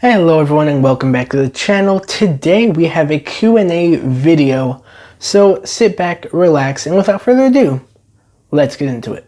Hello everyone and welcome back to the channel. Today we have a Q&A video, so sit back, relax, and without further ado, let's get into it.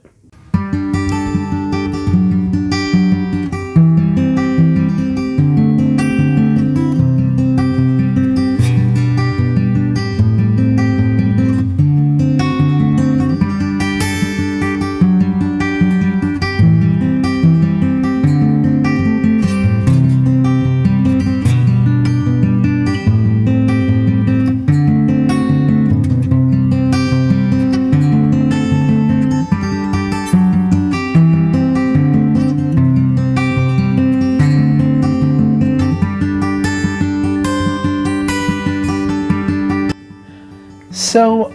So,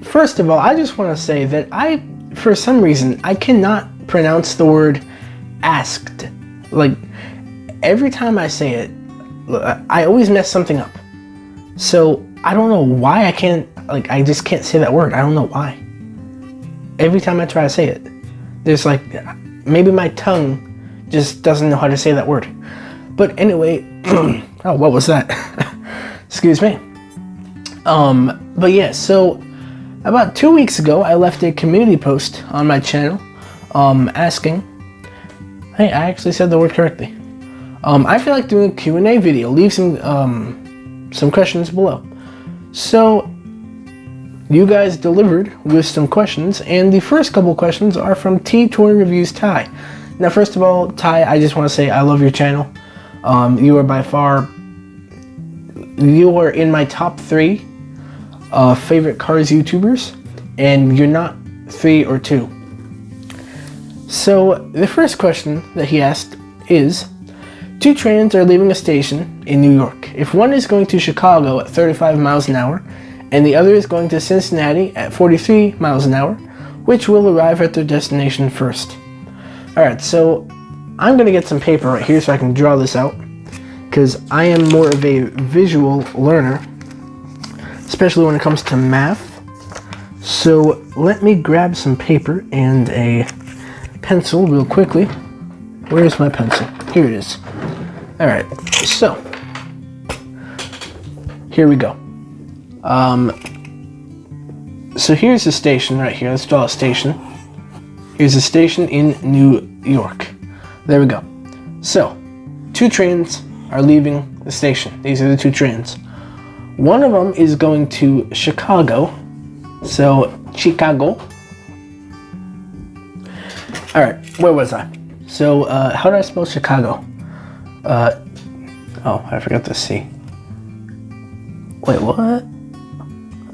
first of all, I just want to say that for some reason, I cannot pronounce the word asked. Like, every time I say it, I always mess something up. So, I don't know why I just can't say that word. I don't know why. Every time I try to say it, there's maybe my tongue just doesn't know how to say that word. But anyway, oh, what was that? Excuse me. But yeah, so about 2 weeks ago, I left a community post on my channel, asking, hey, I actually said the word correctly. I feel like doing a Q&A video. Leave some questions below. So you guys delivered with some questions, and the first couple questions are from T Toy Reviews Ty. Now, first of all, Ty, I just want to say I love your channel. You are in my top 3 favorite cars YouTubers, and you're not 3 or 2. So the first question that he asked is, 2 trains are leaving a station in New York. If one is going to Chicago at 35 miles an hour and the other is going to Cincinnati at 43 miles an hour, which will arrive at their destination first? Alright, so I'm going to get some paper right here so I can draw this out, because I am more of a visual learner, especially when it comes to math. So let me grab some paper and a pencil real quickly. Where's my pencil? Here it is. Alright, so here we go. So here's the station right here. Let's draw a station. Here's a station in New York. There we go. So 2 trains are leaving the station. These are the 2 trains. One of them is going to Chicago. So, Chicago. Alright, where was I? So, how do I spell Chicago? Oh, I forgot the C. Wait, what?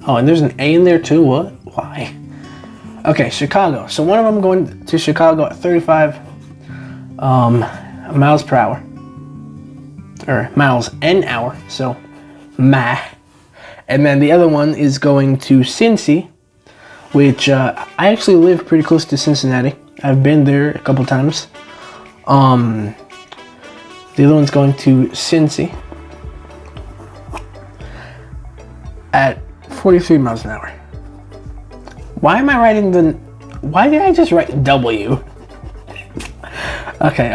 Oh, and there's an A in there too? What? Why? Okay, Chicago. So one of them going to Chicago at 35 miles per hour. Or miles an hour, so mah. And then the other one is going to Cincy, which I actually live pretty close to Cincinnati. I've been there a couple times. The other one's going to Cincy at 43 miles an hour. Why am I writing why did I just write W? Okay,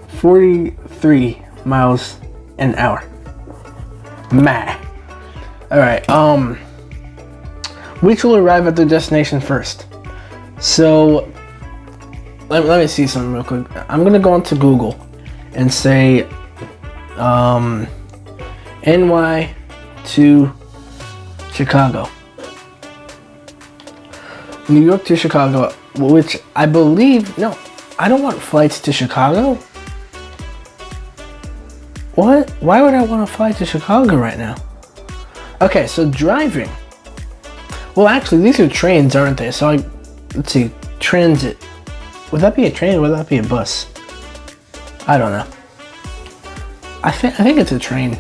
43 miles an hour. Meh. Alright, which will arrive at their destination first? So, let me see something real quick. I'm gonna go onto Google and say, NY to Chicago. New York to Chicago, which I believe, no, I don't want flights to Chicago. What? Why would I want to fly to Chicago right now? Okay, so driving. Well, actually, these are trains, aren't they? So, let's see, transit. Would that be a train or would that be a bus? I don't know. I think it's a train.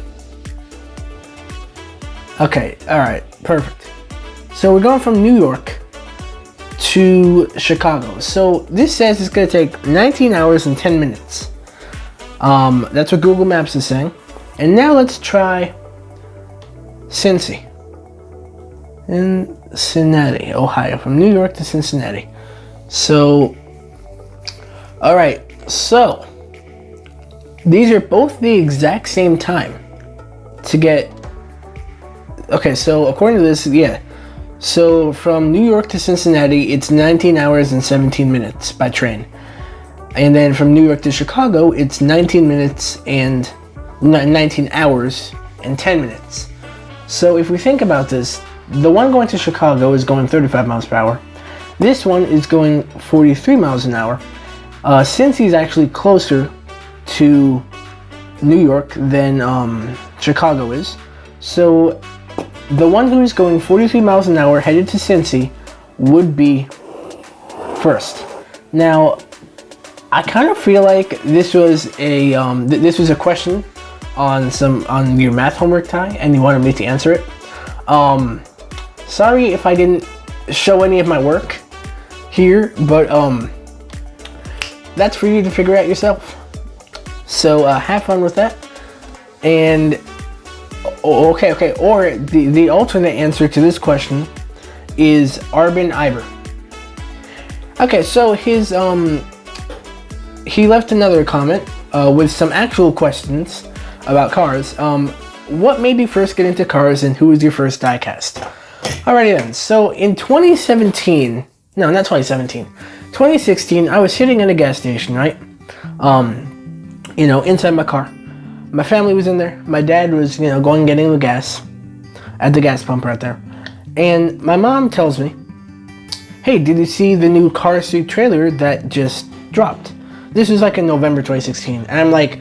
Okay, alright, perfect. So we're going from New York to Chicago. So this says it's going to take 19 hours and 10 minutes. That's what Google Maps is saying. And now let's try Cincy. Cincinnati, Ohio. From New York to 'Alright, so These are both the exact same time to get. Okay, so according to this, yeah. So from New York to Cincinnati, it's 19 hours and 17 minutes by train. And then from New York to Chicago, it's 19 hours and 10 minutes. So if we think about this, the one going to Chicago is going 35 miles per hour. This one is going 43 miles an hour. Cincy's actually closer to New York than Chicago is. So the one who is going 43 miles an hour headed to Cincy would be first. Now, I kind of feel like this was a question on your math homework, Ty, and you wanted me to answer it. Sorry if I didn't show any of my work here, but that's for you to figure out yourself. So have fun with that. And okay. Or the alternate answer to this question is Arbin Iber. Okay, so his he left another comment with some actual questions about cars. What made you first get into cars, and who was your first diecast? Alrighty then. So in 2017, no, not 2017, 2016, I was sitting in a gas station, right? Inside my car. My family was in there. My dad was, going and getting the gas at the gas pump right there. And my mom tells me, "Hey, did you see the new Car Street trailer that just dropped?" This was like in November 2016. And I'm like,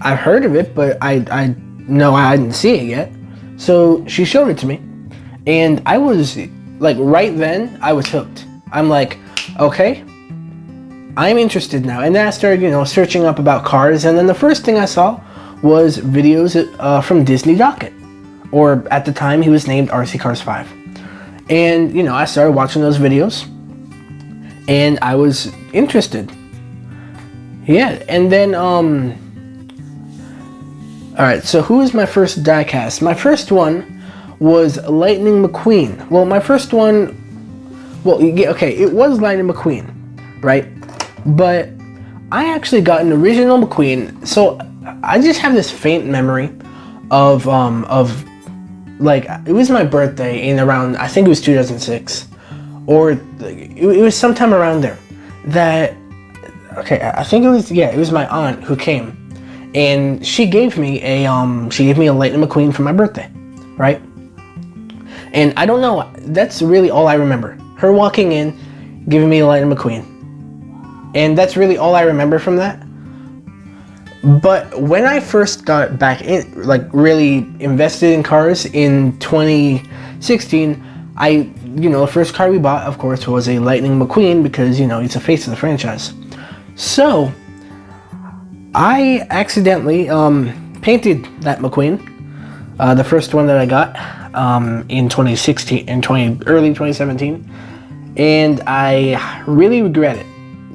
I've heard of it, but I didn't see it yet. So she showed it to me. And I was, like, right then, I was hooked. I'm like, okay, I'm interested now. And then I started, searching up about cars. And then the first thing I saw was videos from Disney Docket. Or at the time, he was named RC Cars 5. And, I started watching those videos. And I was interested. Yeah, and then, alright, so who was my first diecast? My first one was Lightning McQueen. Well, my first one, it was Lightning McQueen, right? But I actually got an original McQueen, so I just have this faint memory of like, it was my birthday in around, I think it was 2006, or it was sometime around there, that, I think it was my aunt who came, and she gave me a Lightning McQueen for my birthday, right? And I don't know, that's really all I remember. Her walking in, giving me a Lightning McQueen. And that's really all I remember from that. But when I first got back in, like really invested in cars in 2016, the first car we bought, of course, was a Lightning McQueen because, it's a face of the franchise. So, I accidentally painted that McQueen, the first one that I got in 2016, early 2017, and I really regret it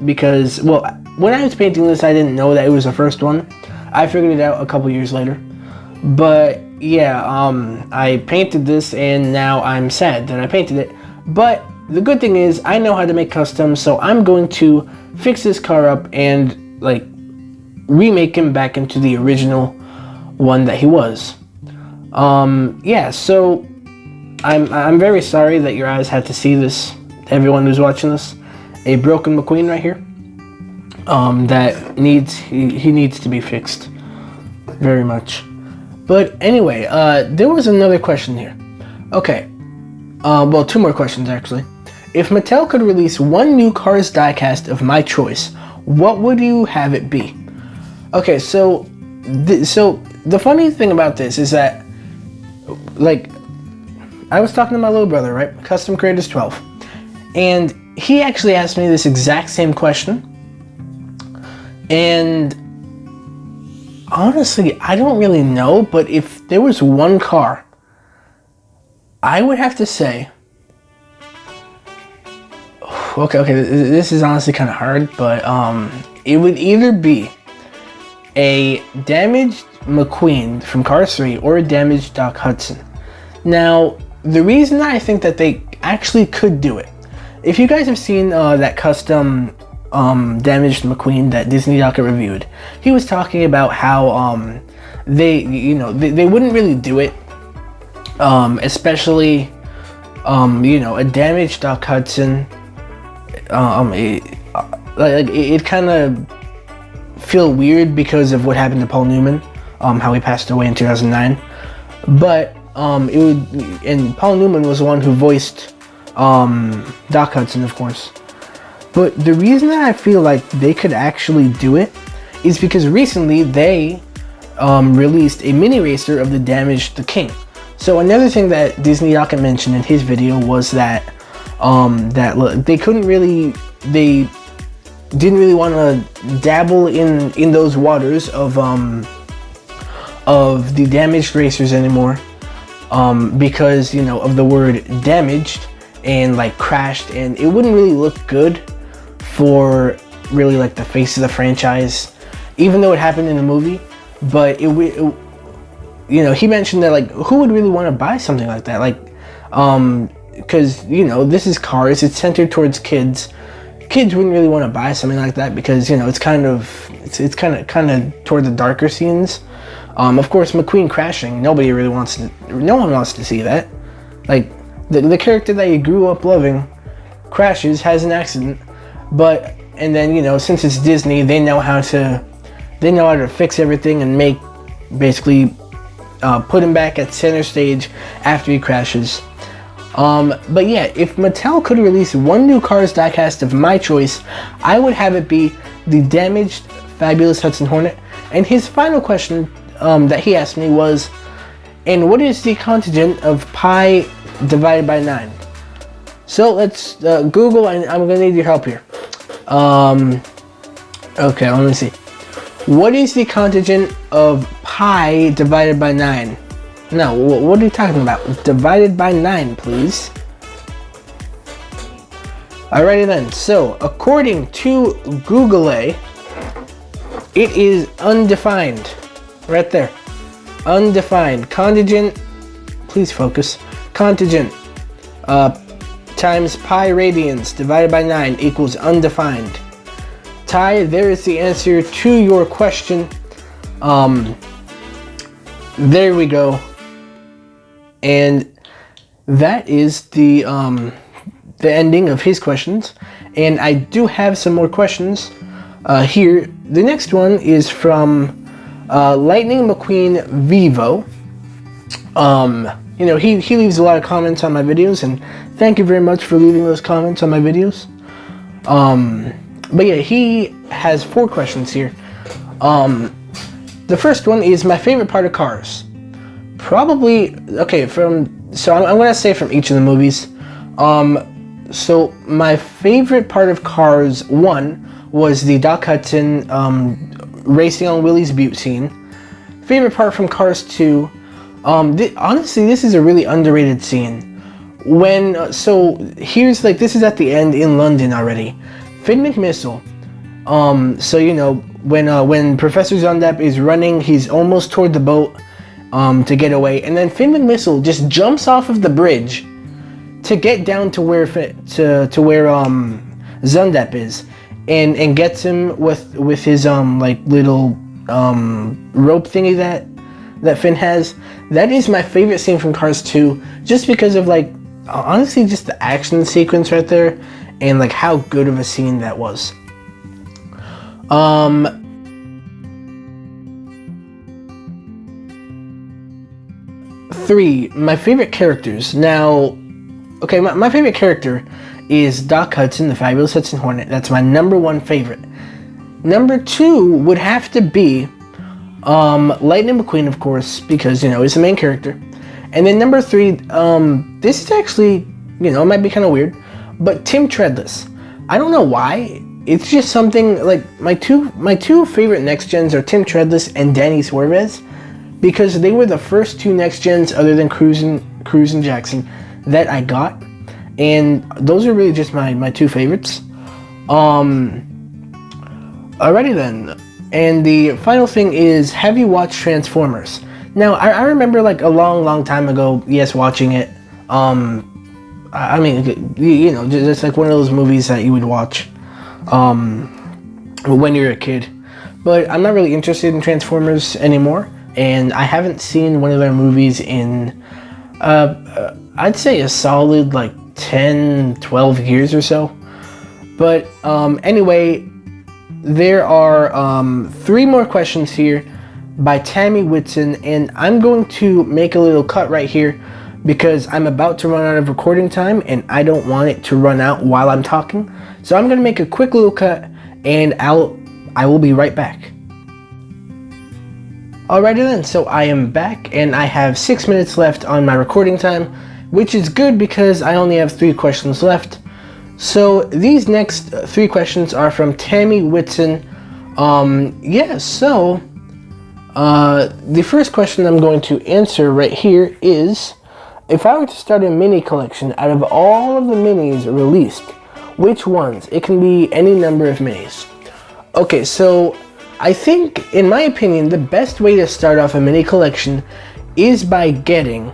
because, when I was painting this, I didn't know that it was the first one. I figured it out a couple years later, but yeah, I painted this, and now I'm sad that I painted it. But the good thing is, I know how to make customs, so I'm going to fix this car up and remake him back into the original one that he was. So I'm very sorry that your eyes had to see this. Everyone who's watching this, a broken McQueen right here. That he needs to be fixed very much. But anyway, there was another question here. Okay, two more questions actually. If Mattel could release one new Cars diecast of my choice, what would you have it be? Okay, so the funny thing about this is that, like, I was talking to my little brother, right? Custom Creators 12, and he actually asked me this exact same question. And honestly, I don't really know, but if there was one car, I would have to say, okay, this is honestly kind of hard, but it would either be a damaged McQueen from Cars 3 or a damaged Doc Hudson. Now, the reason I think that they actually could do it, if you guys have seen that custom Damaged Mcqueen that Dinoco reviewed. He was talking about how they wouldn't really do it, especially a damaged Doc Hudson. It kind of feel weird because of what happened to Paul Newman, how he passed away in 2009. But and Paul Newman was the one who voiced Doc Hudson, of course. But the reason that I feel like they could actually do it is because recently they released a mini racer of the Damaged the King. So another thing that Dinoco mentioned in his video was that they didn't really want to dabble in those waters of the damaged racers anymore, because of the word damaged and like crashed, and it wouldn't really look good for really like the face of the franchise, even though it happened in the movie. But he mentioned that like who would really want to buy something like that, like because this is cars, it's centered towards kids. Kids wouldn't really want to buy something like that because it's kind of toward the darker scenes. Of course, Mcqueen crashing, no one wants to see that. Like the character that you grew up loving crashes, has an accident, and then since it's Disney, they know how to fix everything and basically put him back at center stage after he crashes. But yeah, if Mattel could release one new Cars diecast of my choice, I would have it be the damaged Fabulous Hudson Hornet. And his final question that he asked me was, and what is the contingent of pi divided by 9? So let's Google, and I'm going to need your help here. Okay, let me see. What is the contingent of pi divided by 9? No, what are you talking about? Divided by 9, please. Alrighty then, so according to Google, it is undefined. Right there. Undefined. Contingent, please focus. Contingent times pi radians divided by 9 equals undefined. Ty, there is the answer to your question. There we go. And that is the ending of his questions. And I do have some more questions here. The next one is from Lightning McQueen Vivo. He leaves a lot of comments on my videos, and thank you very much for leaving those comments on my videos. But yeah, he has 4 questions here. The first one is my favorite part of Cars. Probably, okay, so I'm going to say from each of the movies. So my favorite part of Cars 1 was the Doc Hudson racing on Willie's Butte scene. Favorite part from Cars 2, honestly, this is a really underrated scene. So here's this is at the end in London already. Finn McMissile, when Professor Zundap is running, he's almost toward the boat to get away, and then Finn McMissile just jumps off of the bridge to get down to where Zundap is, and gets him with his little rope thingy that Finn has. That is my favorite scene from Cars 2, just because of honestly just the action sequence right there, and how good of a scene that was. 3, my favorite characters. Now, okay, my favorite character is Doc Hudson, the Fabulous Hudson Hornet. That's my number 1 favorite. Number 2 would have to be Lightning McQueen, of course, because he's the main character. And then number 3, this is actually, it might be kind of weird, but Tim Treadless. I don't know why. It's just something my two favorite next gens are Tim Treadless and Danny Suarez, because they were the first 2 next gens other than Cruz and Jackson that I got, and those are really just my 2 favorites. Alrighty then, and the final thing is, have you watched Transformers? Now I remember a long time ago, yes, watching it. I mean, just one of those movies that you would watch. when you're a kid. But I'm not really interested in Transformers anymore, and I haven't seen one of their movies in, I'd say a solid like 10, 12 years or so. But anyway, there are 3 more questions here by Tammy Whitson, and I'm going to make a little cut right here because I'm about to run out of recording time and I don't want it to run out while I'm talking. So I'm going to make a quick little cut, and I will be right back. Alrighty then, so I am back and I have 6 minutes left on my recording time, which is good because I only have 3 questions left. So these next 3 questions are from Tammy Whitson. The first question I'm going to answer right here is, if I were to start a mini collection out of all of the minis released, which ones? It can be any number of minis. Okay, so I think, in my opinion, the best way to start off a mini collection is by getting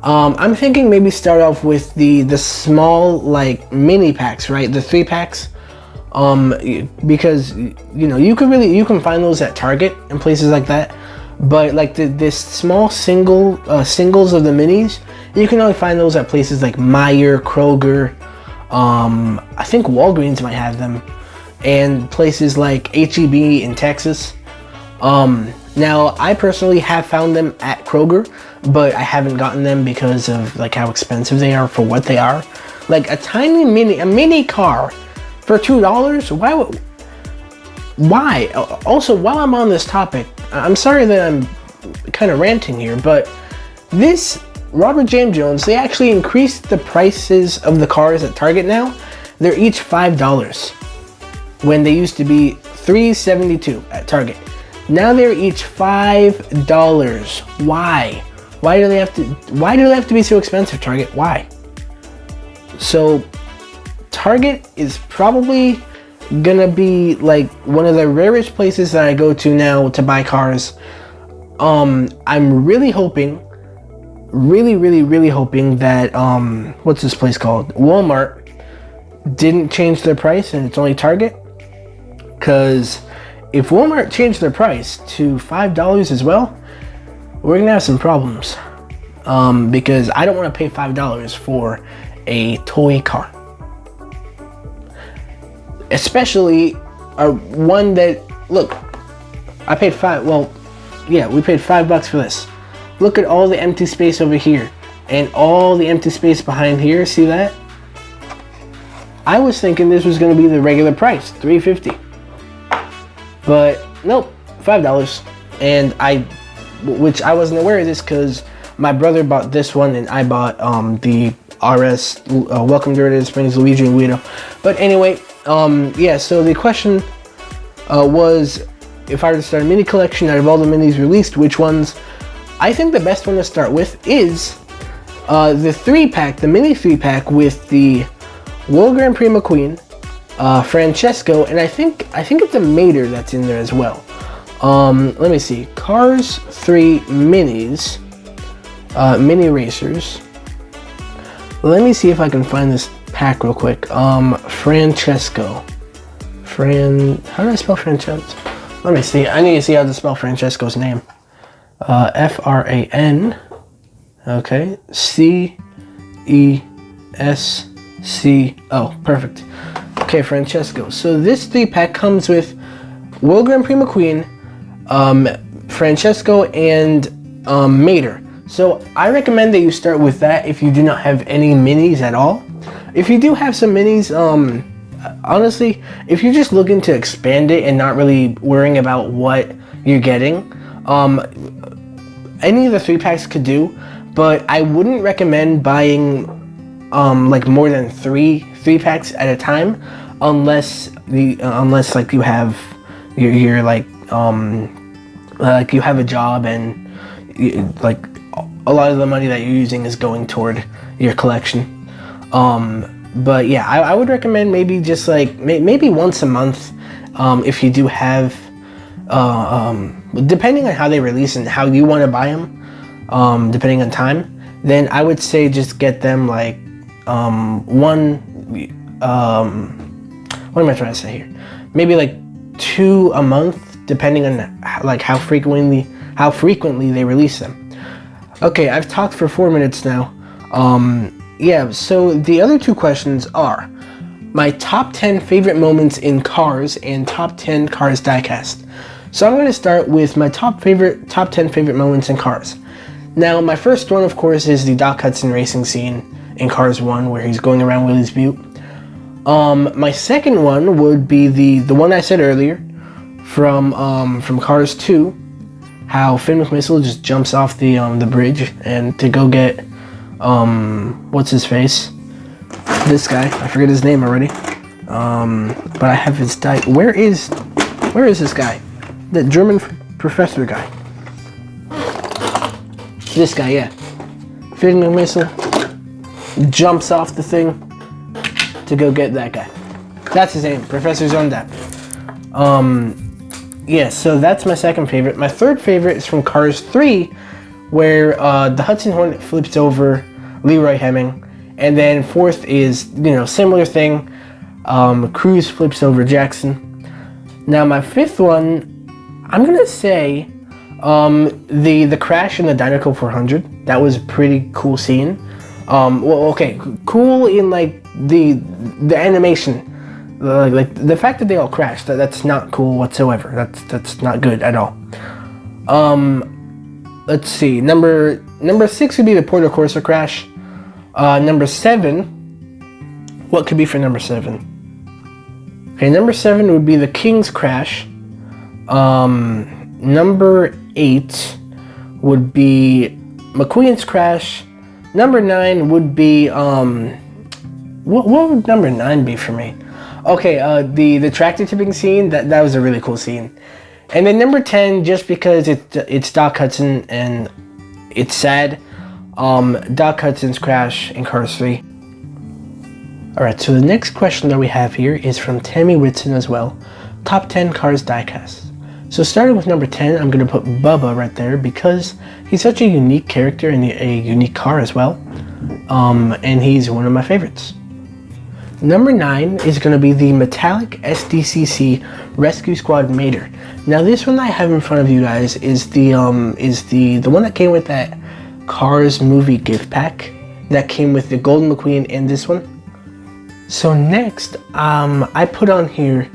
I'm thinking maybe start off with the small like mini packs, right? The 3 packs. Because you know, you can find those at Target and places like that. But like this small singles of the minis, you can only find those at places like Meijer, Kroger. I think Walgreens might have them, and places like H-E-B in Texas. Now I personally have found them at Kroger, but I haven't gotten them because of like how expensive they are for what they are. Like a mini car for $2. Why? Also, while I'm on this topic, I'm sorry that I'm kind of ranting here, but this Robert James Jones, they actually increased the prices of the cars at Target now. They're each $5 when they used to be $3.72 at Target. Now they're each $5. Why? Why do they have to be so expensive, Target? Why? So Target is probably gonna be like one of the rarest places that I go to now to buy cars. I'm really hoping, really hoping that what's this place called? Walmart didn't change their price and it's only Target. Because if Walmart changed their price to $5 as well, we're gonna have some problems. Because I don't want to pay $5 for a toy car. Especially one that, look, we paid $5 for this. Look at all the empty space over here and all the empty space behind here. See that? I was thinking this was going to be the regular price, $3.50. But nope, $5. And which I wasn't aware of this because my brother bought this one and I bought the RS Welcome to Red Springs Luigi and Guido. But anyway, so the question was, if I were to start a mini collection out of all the minis released, which ones? I think the best one to start with is the 3-pack, the mini 3-pack with the World Grand Prix Mcqueen, Francesco, and I think it's a Mater that's in there as well. Let me see, Cars 3 minis, mini racers. Let me see if I can find this pack real quick. Francesco. How do I spell Francesco? Let me see. I need to see how to spell Francesco's name. F-R-A-N. Okay. C-E-S-C-O. Perfect. Okay, Francesco. So this 3-pack comes with World Grand Prix Mcqueen, Francesco, and Mater. So I recommend that you start with that if you do not have any minis at all. If you do have some minis, honestly, if you're just looking to expand it and not really worrying about what you're getting, any of the 3-packs could do, but I wouldn't recommend buying like more than 3-packs at a time, unless like you have you're like you have a job and like a lot of the money that you're using is going toward your collection. But yeah, I would recommend maybe just like maybe once a month, if you do have, depending on how they release and how you want to buy them, depending on time, then I would say just get them like what am I trying to say here? Maybe like 2 a month, depending on like how frequently they release them. Okay, I've talked for 4 minutes now. Yeah, so the other 2 questions are my top 10 favorite moments in Cars and top 10 Cars diecast. So I'm going to start with my top 10 favorite moments in Cars. Now, my first one, of course, is the Doc Hudson racing scene in Cars 1, where he's going around Willie's Butte. My second one would be the one I said earlier from Cars 2, how Finn McMissile just jumps off the bridge and to go get what's his face? This guy, I forget his name already. But I have his Where is this guy? The German professor guy. This guy, yeah. Finn McMissile jumps off the thing to go get that guy. That's his name, Professor Zondap. Yeah, so that's my second favorite. My third favorite is from Cars 3, where the Hudson Hornet flips over Leroy Hemming. And then fourth is, similar thing. Cruz flips over Jackson. Now my fifth one, I'm gonna say the crash in the Dinoco 400. That was a pretty cool scene. Cool in like the animation. Like the fact that they all crashed, that's not cool whatsoever. That's not good at all. Let's see. Number 6 would be the Porto Corsa crash. Number 7. What could be for number 7? Okay, number 7 would be the King's crash. Number 8 would be Mcqueen's crash. Number 9 would be what would number 9 be for me? Okay, the tractor tipping scene, that was a really cool scene. And then number 10, just because it's Doc Hudson and it's sad, Doc Hudson's crash in Cars 3. Alright, so the next question that we have here is from Tammy Whitson as well. Top 10 Cars diecast. So starting with number 10, I'm going to put Bubba right there because he's such a unique character and a unique car as well. And he's one of my favorites. Number 9 is going to be the metallic Sdcc Rescue Squad Mater. Now this one I have in front of you guys is the one that came with that Cars movie gift pack that came with the Golden Mcqueen and this one. So next, I put on here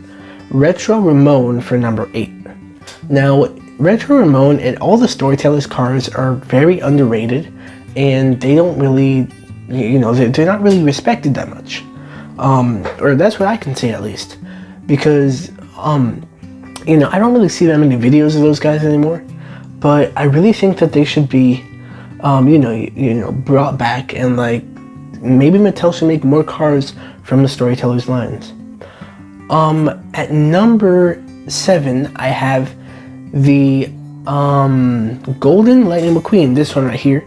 Retro Ramone for number 8. Now, Retro Ramone and all the Storytellers cars are very underrated, and they don't really, they're not really respected that much. Or that's what I can say at least, because, I don't really see that many videos of those guys anymore, but I really think that they should be, brought back, and like, maybe Mattel should make more cars from the Storytellers lines. At number 7, I have the Golden Lightning McQueen, this one right here.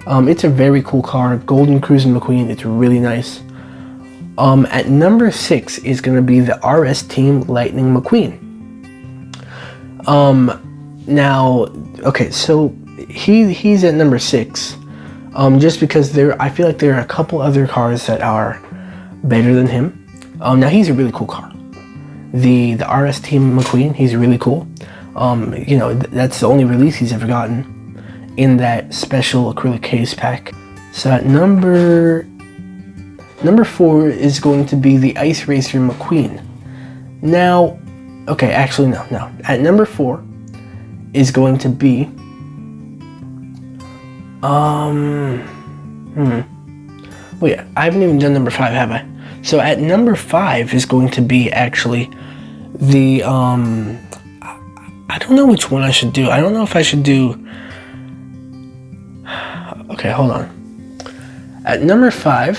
It's a very cool car, Golden Cruising McQueen, it's really nice. At number 6 is going to be the RS Team Lightning McQueen. Now, okay, so he's at number 6, just because I feel like there are a couple other cars that are better than him. Now he's a really cool car. The RS Team McQueen, he's really cool. That's the only release he's ever gotten in that special acrylic case pack. So at number 4 is going to be the Ice Racer McQueen. Now, okay, actually no. At number 4 is going to be well, yeah, I haven't even done number 5, have I? So at number 5 is going to be actually the I don't know which one I should do. I don't know if I should do. Okay, hold on. At number 5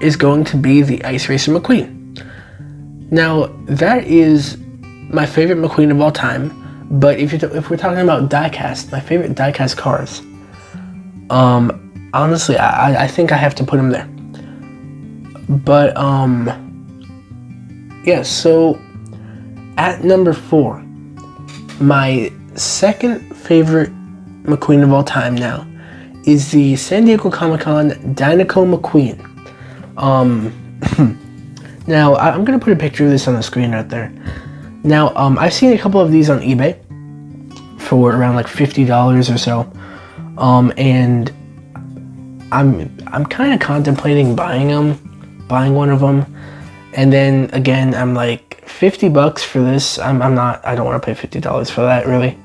is going to be the Ice Racer McQueen. Now that is my favorite McQueen of all time. But if we're talking about diecast, my favorite diecast cars, honestly, I think I have to put him there. But yeah. So at number 4, my second favorite McQueen of all time now is the San Diego Comic-Con Dinoco McQueen. Now, I'm going to put a picture of this on the screen right there. Now, I've seen a couple of these on eBay for around like $50 or so. And I'm kind of contemplating buying one of them. And then again, I'm like, $50 for this. I don't want to pay $50 for that, really.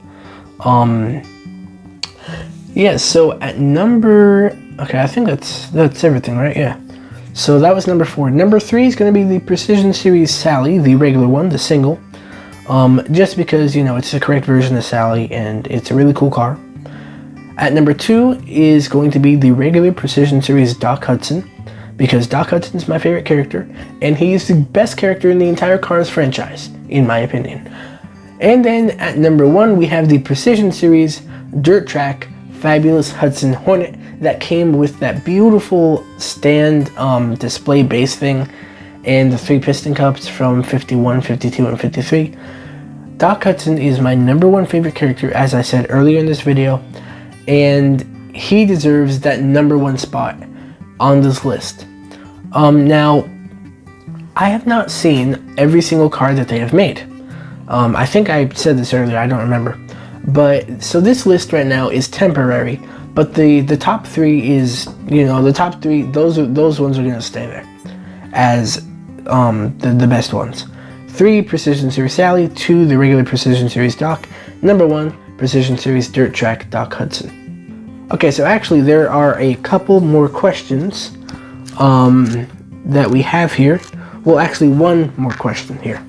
Yeah, so at okay, I think that's everything, right? Yeah. So that was number 4. Number 3 is going to be the Precision Series Sally, the regular one, the single. Just because, you know, it's the correct version of Sally, and it's a really cool car. At number 2 is going to be the regular Precision Series Doc Hudson, because Doc Hudson's my favorite character, and he's the best character in the entire Cars franchise, in my opinion. And then at number 1, we have the Precision Series Dirt Track Fabulous Hudson Hornet that came with that beautiful stand display base thing and the 3 piston cups from 51, 52, and 53. Doc Hudson is my number 1 favorite character, as I said earlier in this video, and he deserves that number 1 spot on this list. Now, I have not seen every single car that they have made. I think I said this earlier, I don't remember. But, so this list right now is temporary, but the top 3 is, you know, the top 3, those ones are going to stay there as the best ones. 3, Precision Series Sally. 2, the regular Precision Series Doc. Number 1, Precision Series Dirt Track Doc Hudson. Okay, so actually there are a couple more questions that we have here. Well, actually one more question here.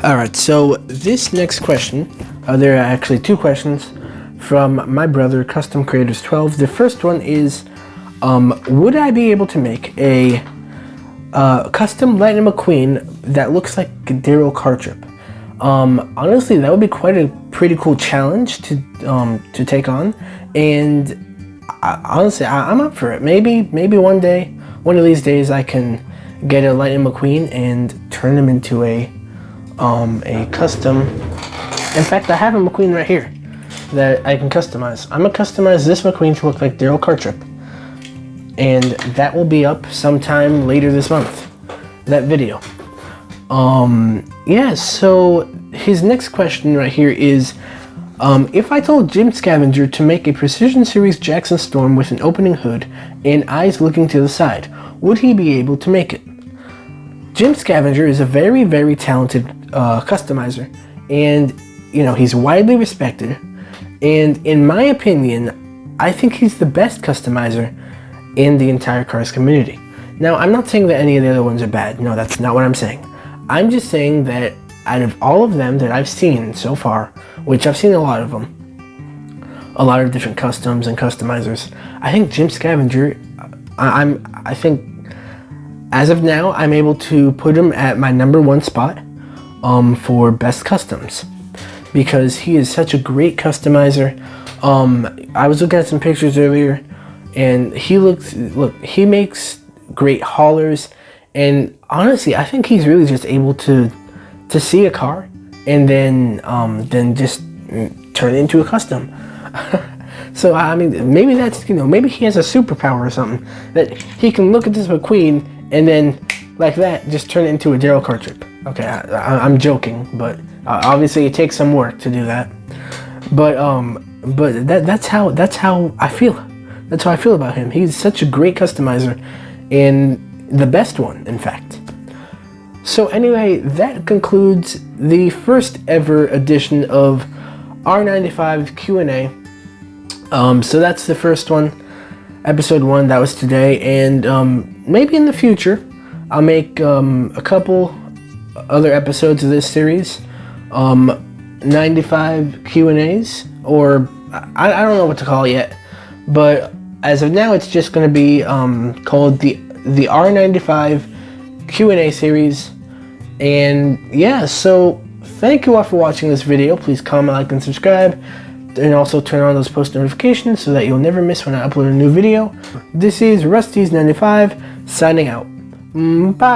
Alright, so this next question, there are actually 2 questions from my brother, Custom Creators 12. The first one is, would I be able to make a custom Lightning McQueen that looks like Daryl Cartrip? Honestly, that would be quite a pretty cool challenge to take on, and honestly, I'm up for it. Maybe one day, one of these days, I can get a Lightning McQueen and turn him into a custom. In fact, I have a McQueen right here that I can customize. I'm gonna customize this McQueen to look like Daryl Cartrip, and that will be up sometime later this month, that video. Yeah, so his next question right here is, if I told Jim Scavenger to make a Precision Series Jackson Storm with an opening hood and eyes looking to the side, would he be able to make it? Jim Scavenger is a very, very talented customizer, and you know, he's widely respected, and in my opinion, I think he's the best customizer in the entire Cars community. Now, I'm not saying that any of the other ones are bad. No, that's not what I'm saying. I'm just saying that out of all of them that I've seen so far, which I've seen a lot of them, a lot of different customs and customizers, I think Jim Scavenger, I think as of now, I'm able to put him at my number 1 spot for best customs, because he is such a great customizer. I was looking at some pictures earlier, and he makes great haulers, and honestly, I think he's really just able to see a car and then just turn it into a custom. So I mean, maybe that's, you know, maybe he has a superpower or something that he can look at this McQueen and then like that just turn it into a Daryl Cartrip. Okay, I'm joking, but obviously it takes some work to do that. But that's how I feel. That's how I feel about him. He's such a great customizer, and the best one, in fact. So anyway, that concludes the first ever edition of R95 Q&A. So that's the first one, episode 1. That was today, and maybe in the future I'll make a couple other episodes of this series, 95 Q&As, or I don't know what to call it yet, but as of now it's just going to be called the R95 Q&A series. And yeah, so thank you all for watching this video. Please comment, like, and subscribe, and also turn on those post notifications so that you'll never miss when I upload a new video. This is Rusty's95 signing out. Bye.